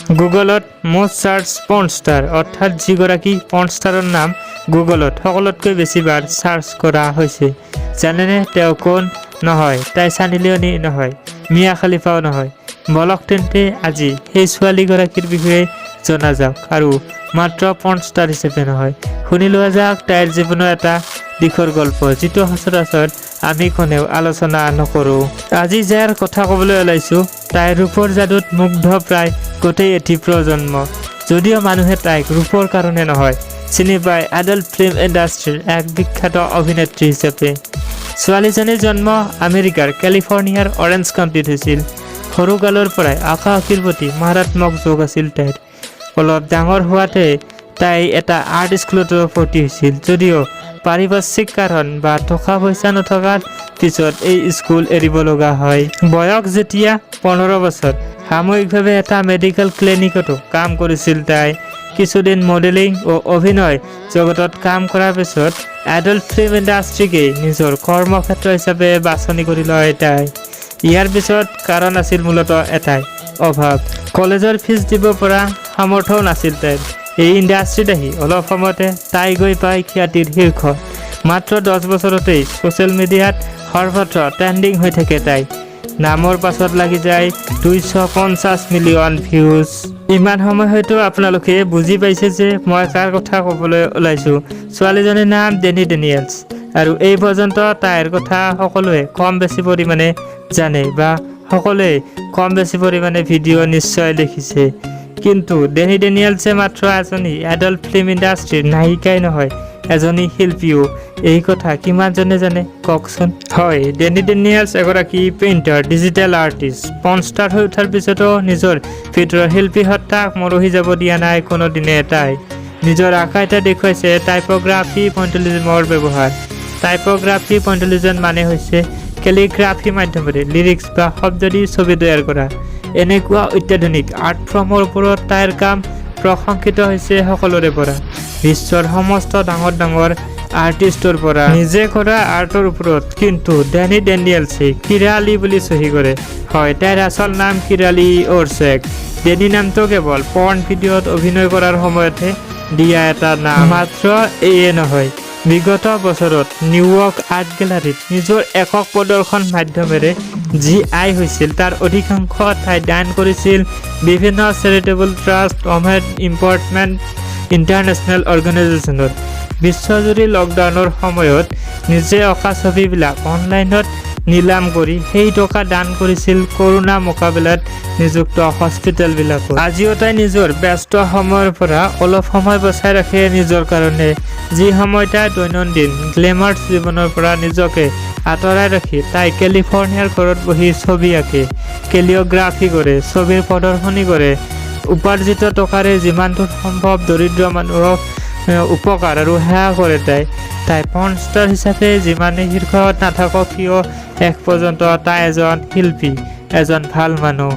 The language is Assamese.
গুগলত মোষ্ট সাৰ্চ পৰ্ণ ষ্টাৰ অৰ্থাৎ যিগৰাকী পৰ্ণ ষ্টাৰৰ নাম গুগলত সকলোতকৈ বেছিবাৰ সাৰ্চ কৰা হৈছে। জানেনে তেওঁ কোন? নহয়, তাই সানি লিঅ'নি নহয়, মিয়া খালিফাও নহয়। বলক তেন্তে আজি সেই ছোৱালীগৰাকীৰ বিষয়ে জনা যাওক আৰু মাত্ৰ পৰ্ণ ষ্টাৰ হিচাপে নহয়, শুনি লোৱা যাওক তাইৰ জীৱনৰ এটা দিশৰ গল্প, যিটো সচৰাচৰ আমি কোনেও আলোচনা নকৰোঁ। আজি যাৰ কথা ক'বলৈ ওলাইছোঁ তাইৰ ৰূপৰ যাদুত মুগ্ধ প্ৰায় গোটেই এটি প্ৰজন্ম। যদিও মানুহে তাইক ৰূপৰ কাৰণে নহয় চিনি পায় এডাল্ট ফিল্ম ইণ্ডাষ্ট্ৰীৰ এক বিখ্যাত অভিনেত্ৰী হিচাপে। ছোৱালীজনীৰ জন্ম আমেৰিকাৰ কেলিফৰ্ণিয়াৰ অৰেঞ্জ কাউণ্টিত হৈছিল। সৰুকালৰ পৰাই আঁকা আঁকিৰ প্ৰতি মাৰাত্মক যোগ আছিল তাইৰ। অলপ ডাঙৰ হোৱাতে তাই এটা আৰ্ট স্কুলতো ভৰ্তি হৈছিল, যদিও পাৰিপাৰ্শ্বিক কাৰণ বা টকা পইচা নথকাৰ পিছত এই স্কুল এৰিব লগা হয়। বয়স যেতিয়া 15 বছৰ, সাময়িকভাৱে এটা মেডিকেল ক্লিনিকতো কাম কৰিছিল তাই। কিছুদিন মডেলিং ও অভিনয় জগতত কাম কৰাৰ পিছত এডাল্ট ফিল্ম ইণ্ডাষ্ট্ৰীকেই নিজৰ কৰ্মক্ষেত্ৰ হিচাপে বাছনি কৰি লয় তাই। ইয়াৰ পিছত কাৰণ আছিল মূলতঃ এটাই, অভাৱ। কলেজৰ ফিজ দিব পৰা সামৰ্থ্যও নাছিল তাইৰ। এই ইণ্ডাষ্ট্ৰীত আহি অলপ সময়তে তাই গৈ পায় খ্যাতিৰ শীৰ্ষত। মাত্ৰ 10 বছৰতেই ছ'চিয়েল মিডিয়াত সৰ্বত্ৰ ট্ৰেণ্ডিং হৈ থাকে তাই। নামৰ পাছত লাগি যায় 250 মিলিয়ন ভিউজ। ইমান সময় হয়তো আপোনালোকে বুজি পাইছে যে মই কাৰ কথা ক'বলৈ ওলাইছোঁ। ছোৱালীজনীৰ নাম ডেনি ডেনিয়েলছ, আৰু এই পৰ্যন্ত তাইৰ কথা সকলোৱে কম বেছি পৰিমাণে জানে বা সকলোৱে কম বেছি পৰিমাণে ভিডিঅ' নিশ্চয় দেখিছে। কিন্তু ডেনি ডেনিয়েলছে মাত্ৰ এজনী এডাল্ট ফিল্ম ইণ্ডাষ্ট্ৰীৰ নায়িকাই নহয়, এজনী শিল্পীও। এই কথা কিমানজনে জানে কওকচোন? হয়, ডেনি ডেনিয়েলছ এগৰাকী পেইণ্টাৰ, ডিজিটেল আৰ্টিষ্ট। পৰ্ণ ষ্টাৰ হৈ উঠাৰ পিছতো নিজৰ ভিতৰৰ শিল্পী সত্তাক মৰহি যাব দিয়া নাই কোনোদিনে তাই। নিজৰ আশাইতে দেখুৱাইছে টাইপোগ্ৰাফি পইণ্টেলিজমৰ ব্যৱহাৰ। টাইপোগ্ৰাফি পইণ্টেলিজম মানে হৈছে কেলিগ্ৰাফি মাধ্যমেৰে লিৰিক্স বা শব্দ দি ছবি তৈয়াৰ কৰা। এনেকুৱা অত্যাধুনিক আৰ্ট ফৰ্মৰ ওপৰত তাইৰ কাম প্ৰশংসিত হৈছে সকলোৰে পৰা, বিশ্বৰ সমস্ত ডাঙৰ ডাঙৰ আৰ্টিষ্টৰ পৰা। নিজে কৰা আৰ্টৰ ওপৰত কিন্তু ডেনি ডেনিয়েলছে কিৰালি বুলি চহী কৰে। হয়, তাইৰ আচল নাম কিৰালি অৰছেক। ডেনি নামটো কেৱল পৰ্ণ ভিডিঅ'ত অভিনয় কৰাৰ সময়তহে দিয়া এটা নাম মাত্ৰ। এয়ে নহয়, বিগত বছৰত নিউয়ৰ্ক আৰ্ট গেলাৰীত নিজৰ একক প্ৰদৰ্শন মাধ্যমেৰে যি আয় হৈছিল তাৰ অধিকাংশ ঠাই দান কৰিছিল বিভিন্ন চেৰিটেবল ট্ৰাষ্ট, অমেড ইম্পৰ্টমেণ্ট ইণ্টাৰনেশ্যনেল অৰ্গেনাইজেশ্যনত। বিশ্বজুৰি লকডাউনৰ সময়ত নিজে অঁকা ছবিবিলাক অনলাইনত নিলাম কৰি সেই টকা দান কৰিছিল কৰোণা মোকাবিলাত নিযুক্ত হস্পিটেলবিলাকত। আজিও তাই নিজৰ ব্যস্ত সময়ৰ পৰা অলপ সময় বচাই ৰাখে নিজৰ কাৰণে, যি সময় তাই দৈনন্দিন গ্লেমাৰ্ছ জীৱনৰ পৰা নিজকে আঁতৰাই ৰাখি তাই কেলিফৰ্ণিয়াৰ ঘৰত বহি ছবি আঁকে, কেলিঅ'গ্ৰাফি কৰে, ছবিৰ প্ৰদৰ্শনী কৰে। উপাৰ্জিত টকাৰে যিমান দূৰ সম্ভৱ দৰিদ্ৰ মানুহক উপকাৰ আৰু সেৱা কৰে তাই পৰ্ণ ষ্টাৰ হিচাপে যিমানেই শীৰ্ষত নাথাকক কিয়, শেষ পৰ্যন্ত তাই এজন শিল্পী, এজন ভাল মানুহ।